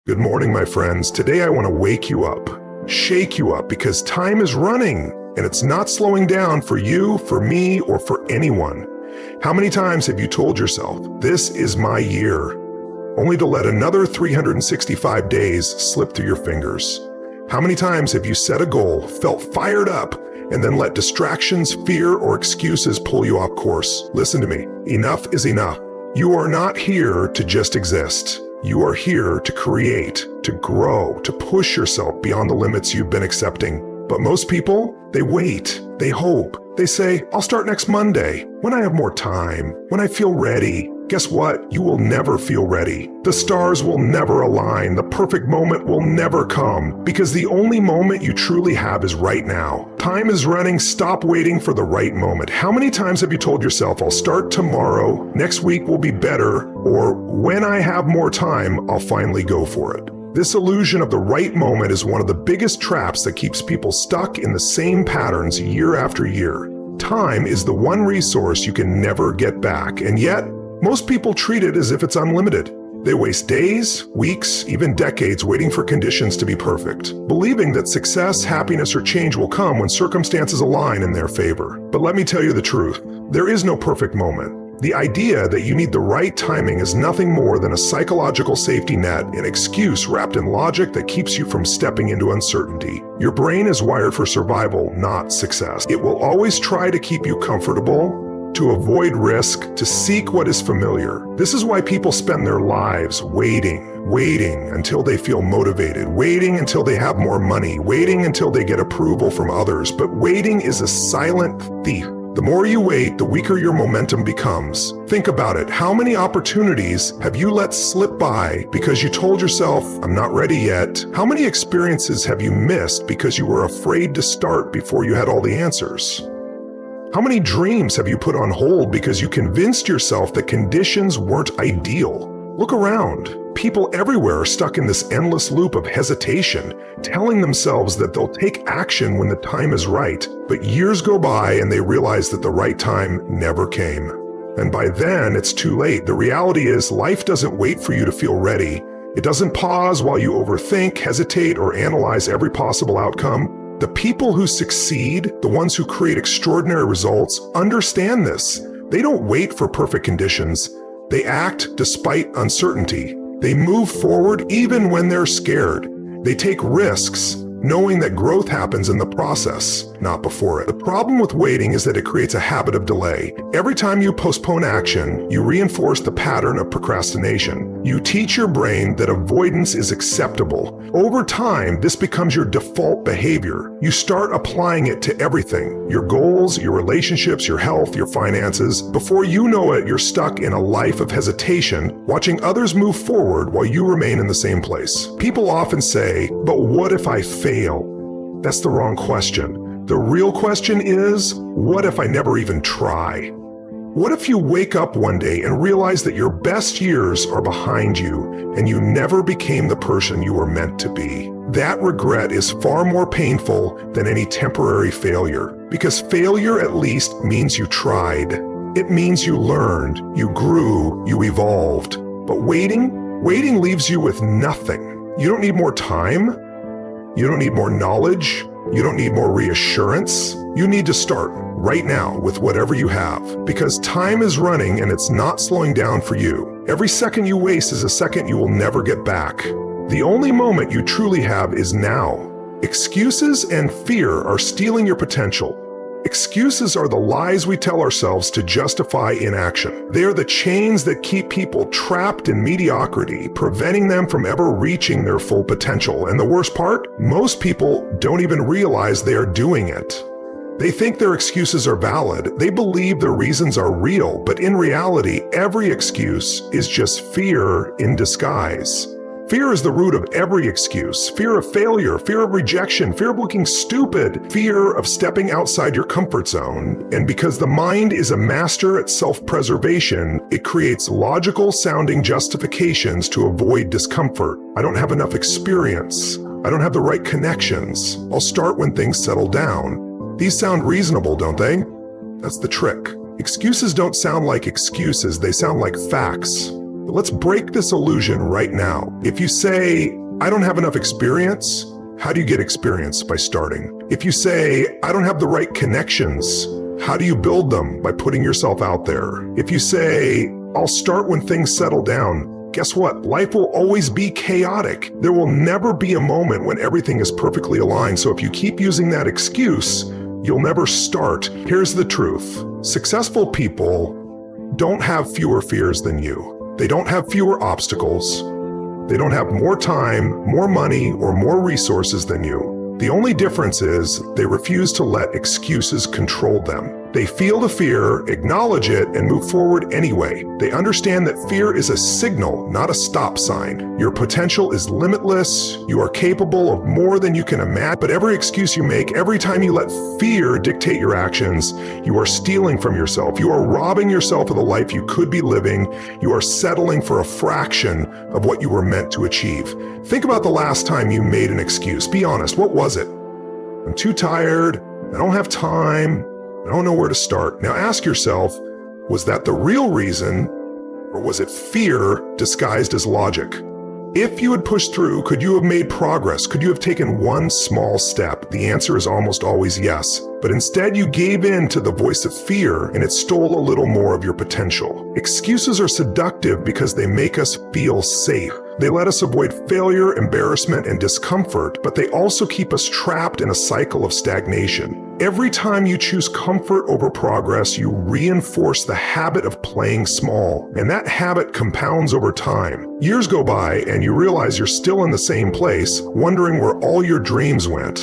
Good morning, my friends. Today I want to wake you up, shake you up, because time is running and it's not slowing down for you, for me, or for anyone. How many times have you told yourself, this is my year, only to let another 365 days slip through your fingers? How many times have you set a goal, felt fired up, and then let distractions, fear, or excuses pull you off course? Listen to me. Enough is enough. You are not here to just exist. You are here to create, to grow, to push yourself beyond the limits you've been accepting. But most people, they wait, they hope, they say, I'll start next Monday, when I have more time, when I feel ready. Guess what? You will never feel ready. The stars will never align. The perfect moment will never come, because the only moment you truly have is right now. Time is running. Stop waiting for the right moment. How many times have you told yourself, I'll start tomorrow, next week will be better, or when I have more time, I'll finally go for it? This illusion of the right moment is one of the biggest traps that keeps people stuck in the same patterns year after year. Time is the one resource you can never get back, and yet, most people treat it as if it's unlimited. They waste days, weeks, even decades waiting for conditions to be perfect, believing that success, happiness, or change will come when circumstances align in their favor. But let me tell you the truth. There is no perfect moment. The idea that you need the right timing is nothing more than a psychological safety net, an excuse wrapped in logic that keeps you from stepping into uncertainty. Your brain is wired for survival, not success. It will always try to keep you comfortable, to avoid risk, to seek what is familiar. This is why people spend their lives waiting until they feel motivated, waiting until they have more money, waiting until they get approval from others. But waiting is a silent thief. The more you wait, the weaker your momentum becomes. Think about it. How many opportunities have you let slip by because you told yourself, I'm not ready yet? How many experiences have you missed because you were afraid to start before you had all the answers? How many dreams have you put on hold because you convinced yourself that conditions weren't ideal? Look around. People everywhere are stuck in this endless loop of hesitation, telling themselves that they'll take action when the time is right. But years go by and they realize that the right time never came. And by then, it's too late. The reality is, life doesn't wait for you to feel ready. It doesn't pause while you overthink, hesitate, or analyze every possible outcome. The people who succeed, the ones who create extraordinary results, understand this. They don't wait for perfect conditions. They act despite uncertainty. They move forward even when they're scared. They take risks, knowing that growth happens in the process, not before it. The problem with waiting is that it creates a habit of delay. Every time you postpone action, you reinforce the pattern of procrastination. You teach your brain that avoidance is acceptable. Over time, this becomes your default behavior. You start applying it to everything: your goals, your relationships, your health, your finances. Before you know it, you're stuck in a life of hesitation, watching others move forward while you remain in the same place. People often say, but what if I fail? That's the wrong question. The real question is, what if I never even try? What if you wake up one day and realize that your best years are behind you and you never became the person you were meant to be? That regret is far more painful than any temporary failure, because failure at least means you tried. It means you learned, you grew, you evolved. But waiting leaves you with nothing. You don't need more time. You don't need more knowledge. You don't need more reassurance. You need to start right now with whatever you have, because time is running and it's not slowing down for you. Every second you waste is a second you will never get back. The only moment you truly have is now. Excuses and fear are stealing your potential. Excuses are the lies we tell ourselves to justify inaction. They are the chains that keep people trapped in mediocrity, preventing them from ever reaching their full potential. And the worst part? Most people don't even realize they are doing it. They think their excuses are valid. They believe their reasons are real, but in reality, every excuse is just fear in disguise. Fear is the root of every excuse. Fear of failure, fear of rejection, fear of looking stupid, fear of stepping outside your comfort zone. And because the mind is a master at self-preservation, it creates logical sounding justifications to avoid discomfort. I don't have enough experience. I don't have the right connections. I'll start when things settle down. These sound reasonable, don't they? That's the trick. Excuses don't sound like excuses, they sound like facts. But let's break this illusion right now. If you say, I don't have enough experience, how do you get experience? By starting. If you say, I don't have the right connections, how do you build them? By putting yourself out there. If you say, I'll start when things settle down, guess what? Life will always be chaotic. There will never be a moment when everything is perfectly aligned. So if you keep using that excuse, you'll never start. Here's the truth. Successful people don't have fewer fears than you. They don't have fewer obstacles. They don't have more time, more money, or more resources than you. The only difference is they refuse to let excuses control them. They feel the fear, acknowledge it, and move forward anyway. They understand that fear is a signal, not a stop sign. Your potential is limitless. You are capable of more than you can imagine. But every excuse you make, every time you let fear dictate your actions, you are stealing from yourself. You are robbing yourself of the life you could be living. You are settling for a fraction of what you were meant to achieve. Think about the last time you made an excuse. Be honest, what was it? I'm too tired. I don't have time. I don't know where to start. Now ask yourself, was that the real reason, or was it fear disguised as logic? If you had pushed through, could you have made progress? Could you have taken one small step? The answer is almost always yes. But instead you gave in to the voice of fear and it stole a little more of your potential. Excuses are seductive because they make us feel safe. They let us avoid failure, embarrassment, and discomfort, but they also keep us trapped in a cycle of stagnation. Every time you choose comfort over progress, you reinforce the habit of playing small, and that habit compounds over time. Years go by and you realize you're still in the same place, wondering where all your dreams went.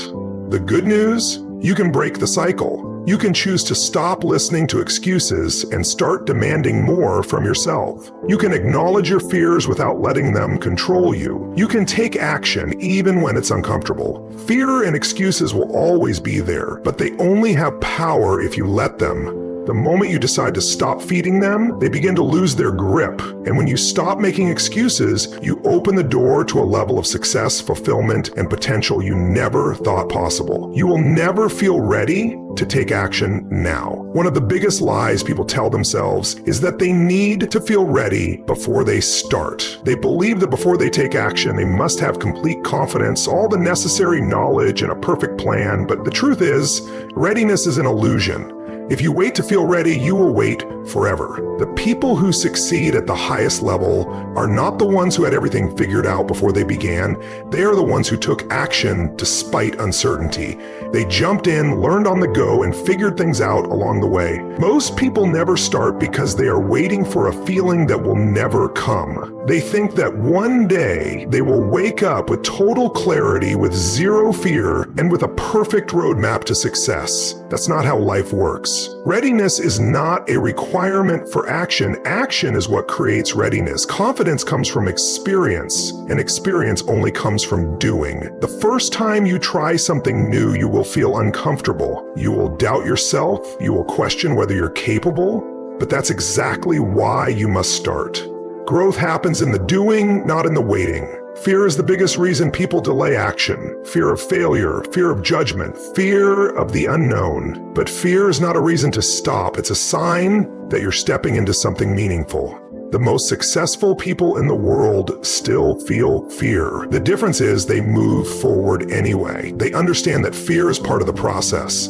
The good news? You can break the cycle. You can choose to stop listening to excuses and start demanding more from yourself. You can acknowledge your fears without letting them control you. You can take action even when it's uncomfortable. Fear and excuses will always be there, but they only have power if you let them. The moment you decide to stop feeding them, they begin to lose their grip. And when you stop making excuses, you open the door to a level of success, fulfillment, and potential you never thought possible. You will never feel ready to take action now. One of the biggest lies people tell themselves is that they need to feel ready before they start. They believe that before they take action, they must have complete confidence, all the necessary knowledge, and a perfect plan. But the truth is, readiness is an illusion. If you wait to feel ready, you will wait forever. The people who succeed at the highest level are not the ones who had everything figured out before they began. They are the ones who took action despite uncertainty. They jumped in, learned on the go, and figured things out along the way. Most people never start because they are waiting for a feeling that will never come. They think that one day they will wake up with total clarity, with zero fear, and with a perfect roadmap to success. That's not how life works. Readiness is not a requirement for action. Action is what creates readiness. Confidence comes from experience, and experience only comes from doing. The first time you try something new, you will feel uncomfortable. You will doubt yourself. You will question whether you're capable, but that's exactly why you must start. Growth happens in the doing, not in the waiting. Fear is the biggest reason people delay action. Fear of failure, fear of judgment, fear of the unknown. But fear is not a reason to stop. It's a sign that you're stepping into something meaningful. The most successful people in the world still feel fear. The difference is they move forward anyway. They understand that fear is part of the process.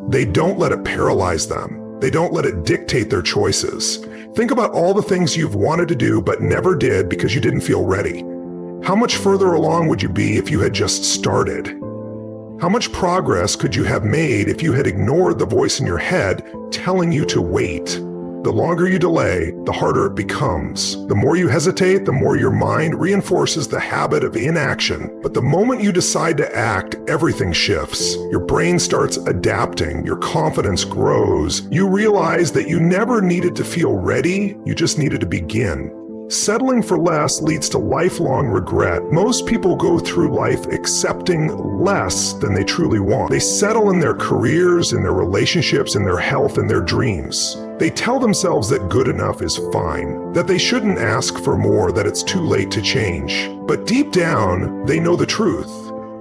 They don't let it paralyze them. They don't let it dictate their choices. Think about all the things you've wanted to do but never did because you didn't feel ready. How much further along would you be if you had just started? How much progress could you have made if you had ignored the voice in your head telling you to wait? The longer you delay, the harder it becomes. The more you hesitate, the more your mind reinforces the habit of inaction. But the moment you decide to act, everything shifts. Your brain starts adapting, your confidence grows. You realize that you never needed to feel ready, you just needed to begin. Settling for less leads to lifelong regret. Most people go through life accepting less than they truly want. They settle in their careers, in their relationships, in their health, and their dreams. They tell themselves that good enough is fine, that they shouldn't ask for more, that it's too late to change. But deep down, they know the truth.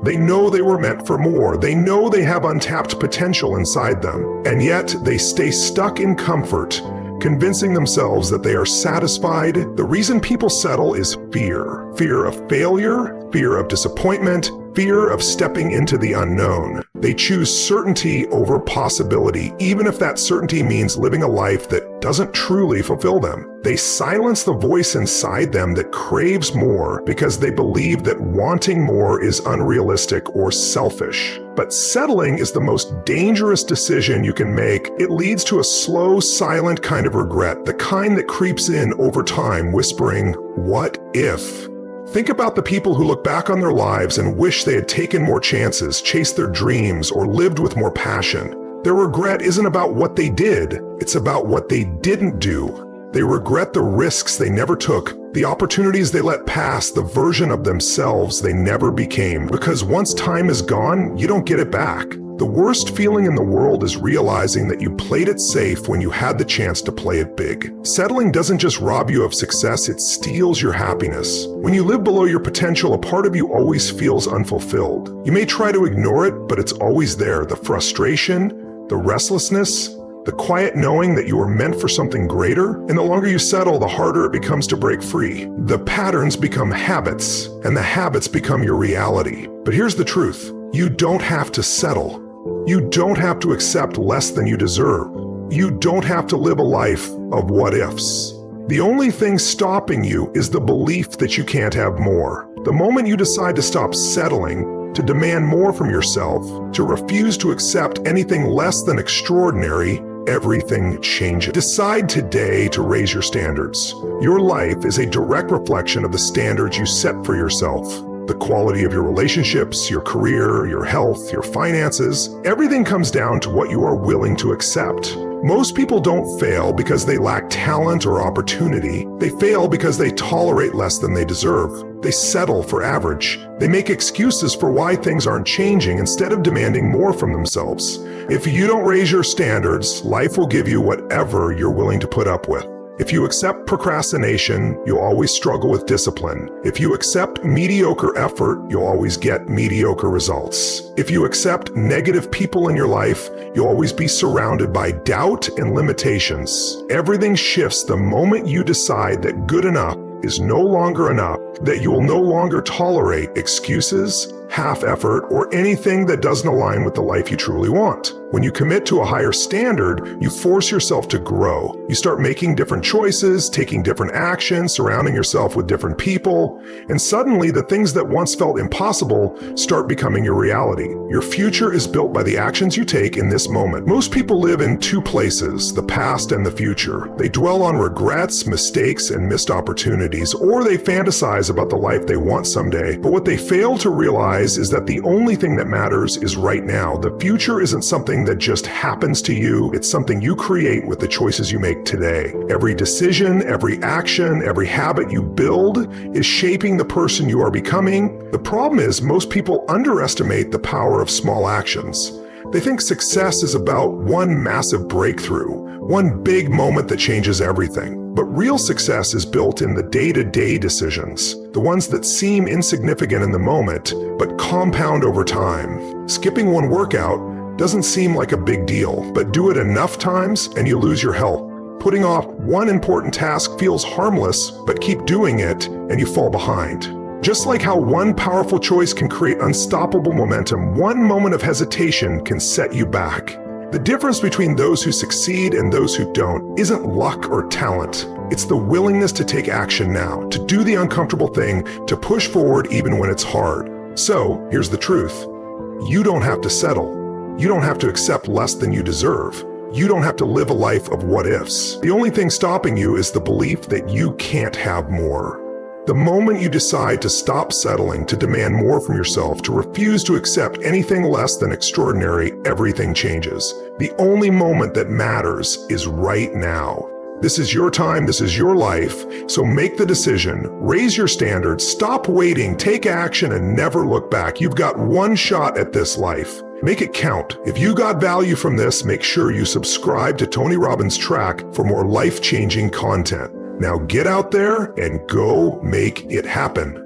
They know they were meant for more. They know they have untapped potential inside them. And yet they stay stuck in comfort convincing themselves that they are satisfied. The reason people settle is fear. Fear of failure, fear of disappointment, fear of stepping into the unknown. They choose certainty over possibility, even if that certainty means living a life that doesn't truly fulfill them. They silence the voice inside them that craves more because they believe that wanting more is unrealistic or selfish. But settling is the most dangerous decision you can make. It leads to a slow, silent kind of regret, the kind that creeps in over time, whispering, "What if?" Think about the people who look back on their lives and wish they had taken more chances, chased their dreams, or lived with more passion. Their regret isn't about what they did, it's about what they didn't do. They regret the risks they never took, the opportunities they let pass, the version of themselves they never became. Because once time is gone, you don't get it back. The worst feeling in the world is realizing that you played it safe when you had the chance to play it big. Settling doesn't just rob you of success, it steals your happiness. When you live below your potential, a part of you always feels unfulfilled. You may try to ignore it, but it's always there. The frustration, the restlessness, the quiet knowing that you were meant for something greater. And the longer you settle, the harder it becomes to break free. The patterns become habits, and the habits become your reality. But here's the truth. You don't have to settle. You don't have to accept less than you deserve. You don't have to live a life of what ifs. The only thing stopping you is the belief that you can't have more. The moment you decide to stop settling, to demand more from yourself, to refuse to accept anything less than extraordinary, everything changes. Decide today to raise your standards. Your life is a direct reflection of the standards you set for yourself. The quality of your relationships, your career, your health, your finances, everything comes down to what you are willing to accept. Most people don't fail because they lack talent or opportunity. They fail because they tolerate less than they deserve. They settle for average. They make excuses for why things aren't changing instead of demanding more from themselves. If you don't raise your standards, life will give you whatever you're willing to put up with. If you accept procrastination, you'll always struggle with discipline. If you accept mediocre effort, you'll always get mediocre results. If you accept negative people in your life, you'll always be surrounded by doubt and limitations. Everything shifts the moment you decide that good enough is no longer enough, that you will no longer tolerate excuses, half effort, or anything that doesn't align with the life you truly want. When you commit to a higher standard, you force yourself to grow. You start making different choices, taking different actions, surrounding yourself with different people, and suddenly the things that once felt impossible start becoming your reality. Your future is built by the actions you take in this moment. Most people live in two places, the past and the future. They dwell on regrets, mistakes, and missed opportunities, or they fantasize about the life they want someday. But what they fail to realize is that the only thing that matters is right now. The future isn't something that just happens to you. It's something you create with the choices you make today. Every decision, every action, every habit you build is shaping the person you are becoming. The problem is most people underestimate the power of small actions. They think success is about one massive breakthrough, one big moment that changes everything. But real success is built in the day-to-day decisions, the ones that seem insignificant in the moment, but compound over time. Skipping one workout doesn't seem like a big deal, but do it enough times and you lose your health. Putting off one important task feels harmless, but keep doing it and you fall behind. Just like how one powerful choice can create unstoppable momentum, one moment of hesitation can set you back. The difference between those who succeed and those who don't isn't luck or talent. It's the willingness to take action now, to do the uncomfortable thing, to push forward even when it's hard. So, here's the truth. You don't have to settle. You don't have to accept less than you deserve. You don't have to live a life of what ifs. The only thing stopping you is the belief that you can't have more. The moment you decide to stop settling, to demand more from yourself, to refuse to accept anything less than extraordinary, everything changes. The only moment that matters is right now. This is your time, this is your life, so make the decision, raise your standards, stop waiting, take action, and never look back. You've got one shot at this life. Make it count. If you got value from this, make sure you subscribe to Tony Robbins' track for more life-changing content. Now get out there and go make it happen.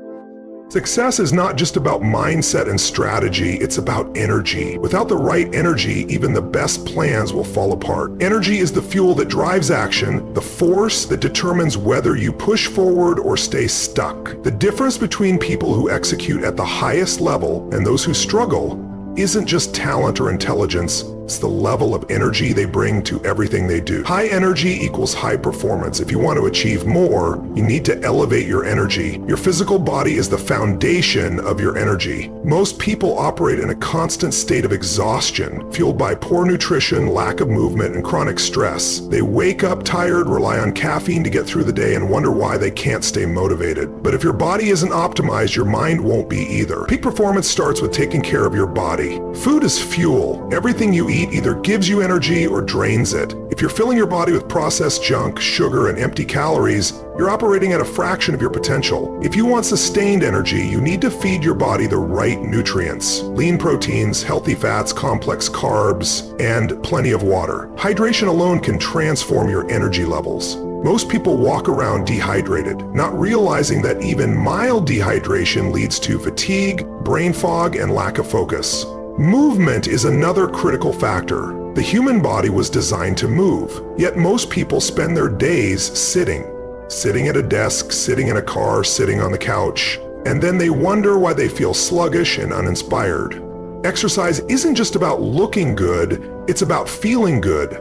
Success is not just about mindset and strategy, it's about energy. Without the right energy, even the best plans will fall apart. Energy is the fuel that drives action, the force that determines whether you push forward or stay stuck. The difference between people who execute at the highest level and those who struggle isn't just talent or intelligence, it's the level of energy they bring to everything they do. High energy equals high performance. If you want to achieve more, you need to elevate your energy. Your physical body is the foundation of your energy. Most people operate in a constant state of exhaustion, fueled by poor nutrition, lack of movement, and chronic stress. They wake up tired, rely on caffeine to get through the day, and wonder why they can't stay motivated. But if your body isn't optimized, your mind won't be either. Peak performance starts with taking care of your body. Food is fuel. Everything you eat either gives you energy or drains it. If you're filling your body with processed junk, sugar, and empty calories, you're operating at a fraction of your potential. If you want sustained energy, you need to feed your body the right nutrients: lean proteins, healthy fats, complex carbs, and plenty of water. Hydration alone can transform your energy levels. Most people walk around dehydrated, not realizing that even mild dehydration leads to fatigue, brain fog, and lack of focus. Movement is another critical factor. The human body was designed to move, yet most people spend their days sitting at a desk, sitting in a car, sitting on the couch, and then they wonder why they feel sluggish and uninspired. Exercise isn't just about looking good, it's about feeling good.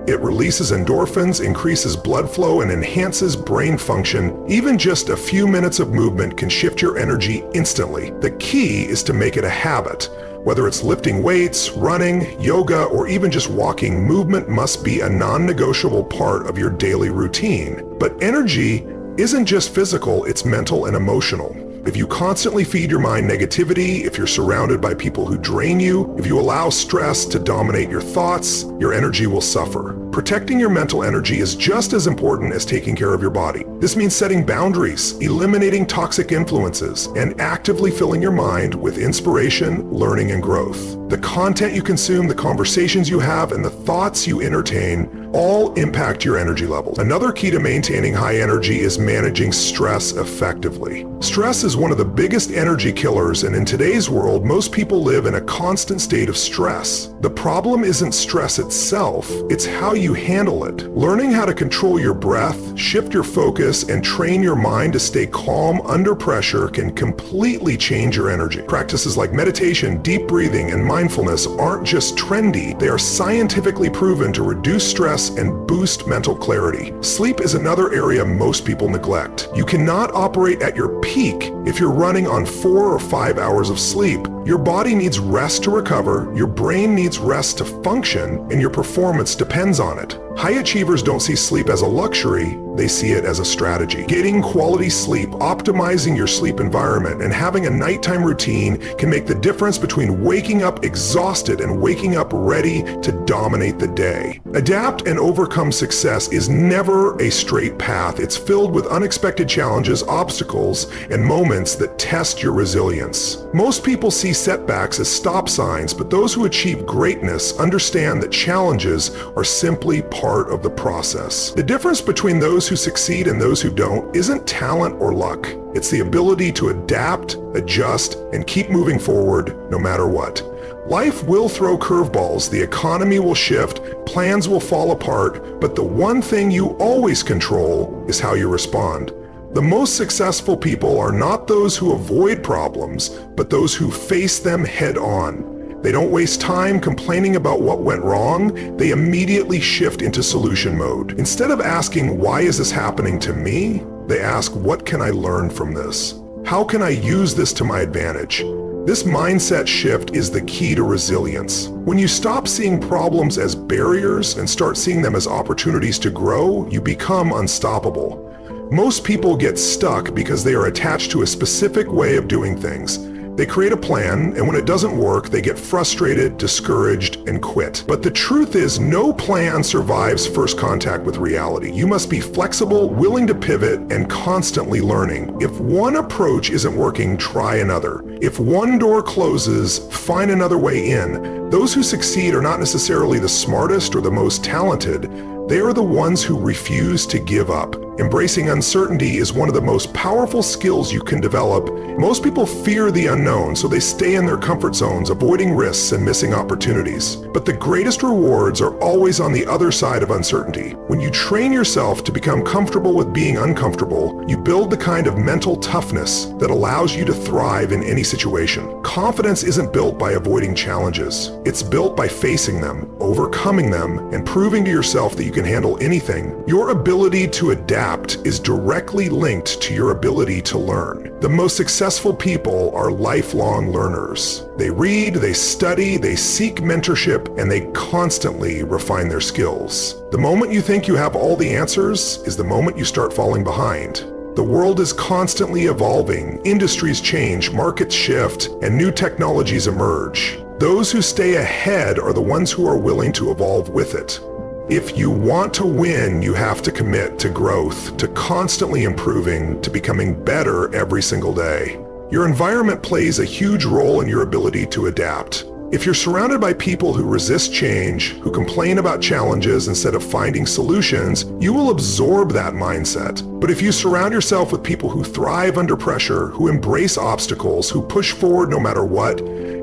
It releases endorphins, increases blood flow, and enhances brain function. Even just a few minutes of movement can shift your energy instantly. The key is to make it a habit. Whether it's lifting weights, running, yoga, or even just walking, movement must be a non-negotiable part of your daily routine. But energy isn't just physical, it's mental and emotional. If you constantly feed your mind negativity, if you're surrounded by people who drain you, if you allow stress to dominate your thoughts, your energy will suffer. Protecting your mental energy is just as important as taking care of your body. This means setting boundaries, eliminating toxic influences, and actively filling your mind with inspiration, learning, and growth. The content you consume, the conversations you have, and the thoughts you entertain all impact your energy levels. Another key to maintaining high energy is managing stress effectively. Stress is one of the biggest energy killers, and in today's world, most people live in a constant state of stress. The problem isn't stress itself, it's how you handle it. Learning how to control your breath, shift your focus, and train your mind to stay calm under pressure can completely change your energy. Practices like meditation, deep breathing, and mindfulness aren't just trendy, they are scientifically proven to reduce stress and boost mental clarity. Sleep is another area most people neglect. You cannot operate at your peak if you're running on 4 or 5 hours of sleep. Your body needs rest to recover, your brain needs rest to function, and your performance depends on it. High achievers don't see sleep as a luxury, they see it as a strategy. Getting quality sleep, optimizing your sleep environment, and having a nighttime routine can make the difference between waking up exhausted and waking up ready to dominate the day. Adapt and overcome success is never a straight path. It's filled with unexpected challenges, obstacles, and moments that test your resilience. Most people see setbacks as stop signs, but those who achieve greatness understand that challenges are simply part of the process. The difference between those who succeed and those who don't isn't talent or luck. It's the ability to adapt, adjust, and keep moving forward no matter what. Life will throw curveballs, the economy will shift, plans will fall apart, but the one thing you always control is how you respond. The most successful people are not those who avoid problems, but those who face them head on. They don't waste time complaining about what went wrong, they immediately shift into solution mode. Instead of asking, why is this happening to me? They ask, what can I learn from this? How can I use this to my advantage? This mindset shift is the key to resilience. When you stop seeing problems as barriers and start seeing them as opportunities to grow, you become unstoppable. Most people get stuck because they are attached to a specific way of doing things. They create a plan, and when it doesn't work, they get frustrated, discouraged, and quit. But the truth is, no plan survives first contact with reality. You must be flexible, willing to pivot, and constantly learning. If one approach isn't working, try another. If one door closes, find another way in. Those who succeed are not necessarily the smartest or the most talented. They are the ones who refuse to give up. Embracing uncertainty is one of the most powerful skills you can develop. Most people fear the unknown, so they stay in their comfort zones, avoiding risks and missing opportunities. But the greatest rewards are always on the other side of uncertainty. When you train yourself to become comfortable with being uncomfortable, you build the kind of mental toughness that allows you to thrive in any situation. Confidence isn't built by avoiding challenges. It's built by facing them, overcoming them, and proving to yourself that you can handle anything. Your ability to adapt is directly linked to your ability to learn. The most successful people are lifelong learners. They read, they study, they seek mentorship, and they constantly refine their skills. The moment you think you have all the answers is the moment you start falling behind. The world is constantly evolving, industries change, markets shift, and new technologies emerge. Those who stay ahead are the ones who are willing to evolve with it. If you want to win, you have to commit to growth, to constantly improving, to becoming better every single day. Your environment plays a huge role in your ability to adapt. If you're surrounded by people who resist change, who complain about challenges instead of finding solutions, you will absorb that mindset. But if you surround yourself with people who thrive under pressure, who embrace obstacles, who push forward no matter what,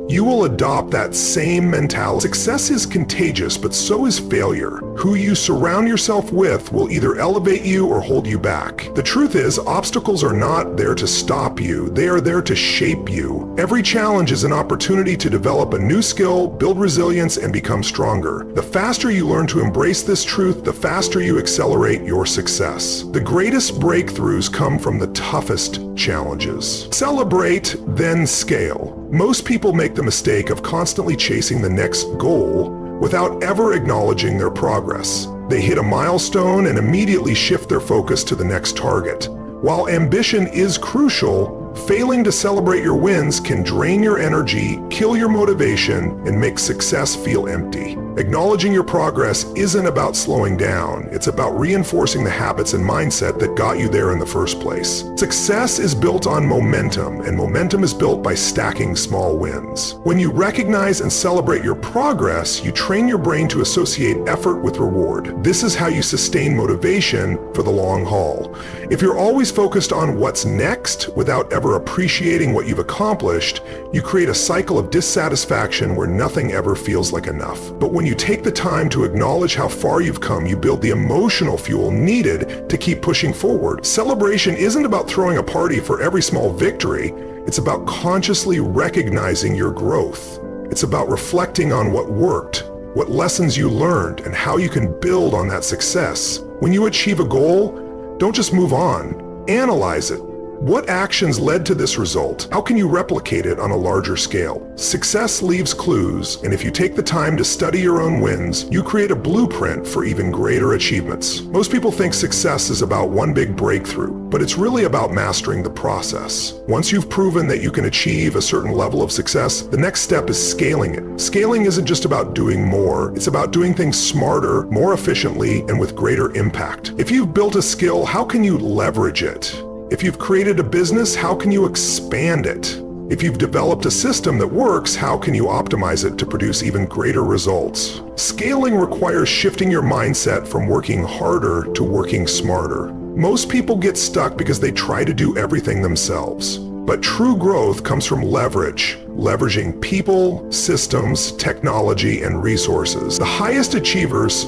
you will adopt that same mentality. Success is contagious, but so is failure. Who you surround yourself with will either elevate you or hold you back. The truth is, obstacles are not there to stop you. They are there to shape you. Every challenge is an opportunity to develop a new skill, build resilience, and become stronger. The faster you learn to embrace this truth, the faster you accelerate your success. The greatest breakthroughs come from the toughest challenges. Celebrate, then scale. Most people make the mistake of constantly chasing the next goal without ever acknowledging their progress. They hit a milestone and immediately shift their focus to the next target. While ambition is crucial, failing to celebrate your wins can drain your energy, kill your motivation, and make success feel empty. Acknowledging your progress isn't about slowing down. It's about reinforcing the habits and mindset that got you there in the first place. Success is built on momentum, and momentum is built by stacking small wins. When you recognize and celebrate your progress, you train your brain to associate effort with reward. This is how you sustain motivation for the long haul. If you're always focused on what's next without ever appreciating what you've accomplished, you create a cycle of dissatisfaction where nothing ever feels like enough. But when you take the time to acknowledge how far you've come, you build the emotional fuel needed to keep pushing forward. Celebration isn't about throwing a party for every small victory. It's about consciously recognizing your growth. It's about reflecting on what worked, what lessons you learned, and how you can build on that success. When you achieve a goal, don't just move on. Analyze it. What actions led to this result? How can you replicate it on a larger scale? Success leaves clues, and if you take the time to study your own wins, you create a blueprint for even greater achievements. Most people think success is about one big breakthrough, but it's really about mastering the process. Once you've proven that you can achieve a certain level of success, the next step is scaling it. Scaling isn't just about doing more, it's about doing things smarter, more efficiently, and with greater impact. If you've built a skill, how can you leverage it? If you've created a business, how can you expand it? If you've developed a system that works, how can you optimize it to produce even greater results? Scaling requires shifting your mindset from working harder to working smarter. Most people get stuck because they try to do everything themselves. But true growth comes from leveraging people, systems, technology, and resources. The highest achievers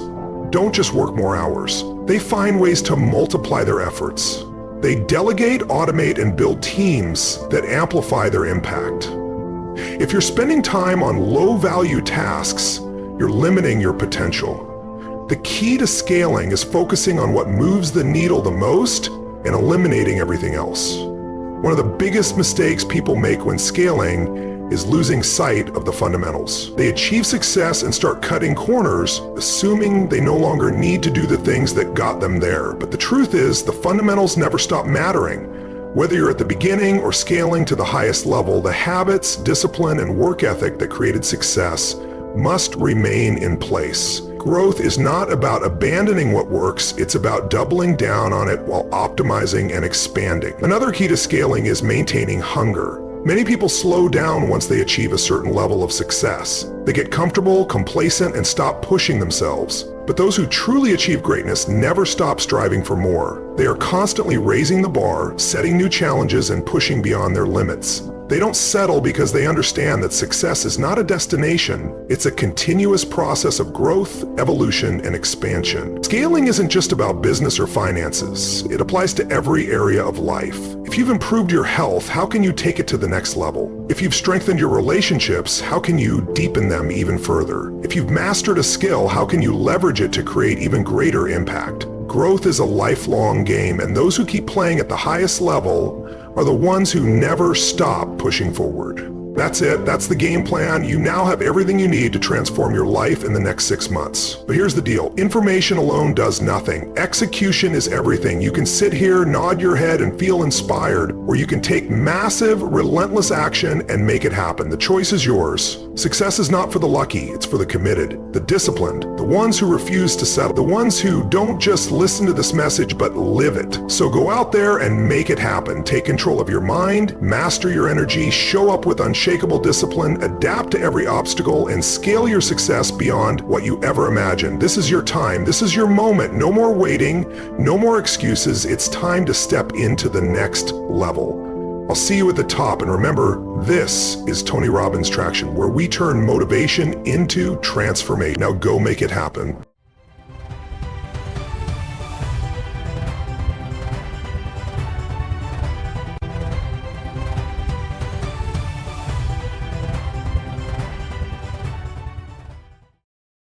don't just work more hours. They find ways to multiply their efforts. They delegate, automate, and build teams that amplify their impact. If you're spending time on low-value tasks, you're limiting your potential. The key to scaling is focusing on what moves the needle the most and eliminating everything else. One of the biggest mistakes people make when scaling is losing sight of the fundamentals. They achieve success and start cutting corners, assuming they no longer need to do the things that got them there. But the truth is, the fundamentals never stop mattering. Whether you're at the beginning or scaling to the highest level, the habits, discipline, and work ethic that created success must remain in place. Growth is not about abandoning what works, it's about doubling down on it while optimizing and expanding. Another key to scaling is maintaining hunger. Many people slow down once they achieve a certain level of success. They get comfortable, complacent, and stop pushing themselves. But those who truly achieve greatness never stop striving for more. They are constantly raising the bar, setting new challenges, and pushing beyond their limits. They don't settle because they understand that success is not a destination, it's a continuous process of growth, evolution, and expansion. Scaling isn't just about business or finances. It applies to every area of life. If you've improved your health, how can you take it to the next level? If you've strengthened your relationships, how can you deepen them even further? If you've mastered a skill, how can you leverage it to create even greater impact? Growth is a lifelong game, and those who keep playing at the highest level are the ones who never stop pushing forward. That's it. That's the game plan. You now have everything you need to transform your life in the next 6 months. But here's the deal. Information alone does nothing. Execution is everything. You can sit here, nod your head, and feel inspired, or you can take massive, relentless action and make it happen. The choice is yours. Success is not for the lucky. It's for the committed, the disciplined, the ones who refuse to settle, the ones who don't just listen to this message, but live it. So go out there and make it happen. Take control of your mind, master your energy, show up with unshakable discipline, adapt to every obstacle, and scale your success beyond what you ever imagined. This is your time. This is your moment. No more waiting, no more excuses. It's time to step into the next level. I'll see you at the top, and remember, this is Tony Robbins Traction, where we turn motivation into transformation. Now go make it happen.